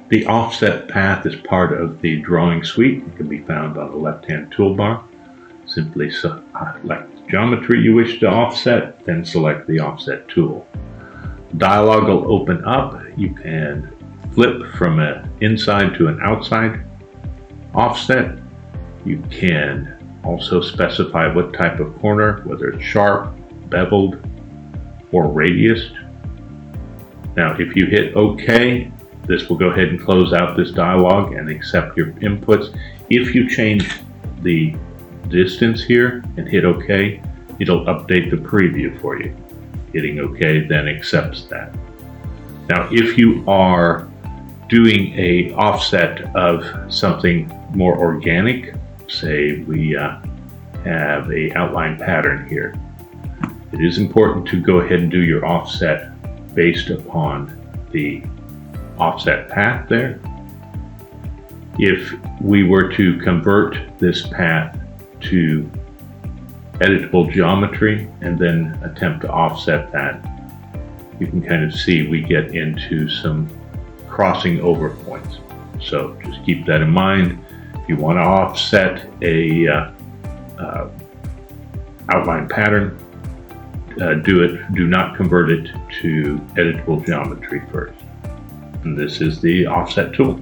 The offset path is part of the drawing suite. It can be found on the left-hand toolbar. Simply select the geometry you wish to offset, then select the offset tool. The dialog will open up. You can flip from an inside to an outside offset. You can also specify what type of corner, whether it's sharp, beveled, or radiused. Now, if you hit OK, this will go ahead and close out this dialog and accept your inputs. If you change the distance here and hit OK, it'll update the preview for you. Hitting OK then accepts that. Now, if you are doing a offset of something more organic, say we have a outline pattern here, it is important to go ahead and do your offset based upon the offset path there. If we were to convert this path to editable geometry and then attempt to offset that, you can kind of see we get into some crossing over points. So just keep that in mind. If you want to offset a outline pattern, do not convert it to editable geometry first. And this is the offset tool.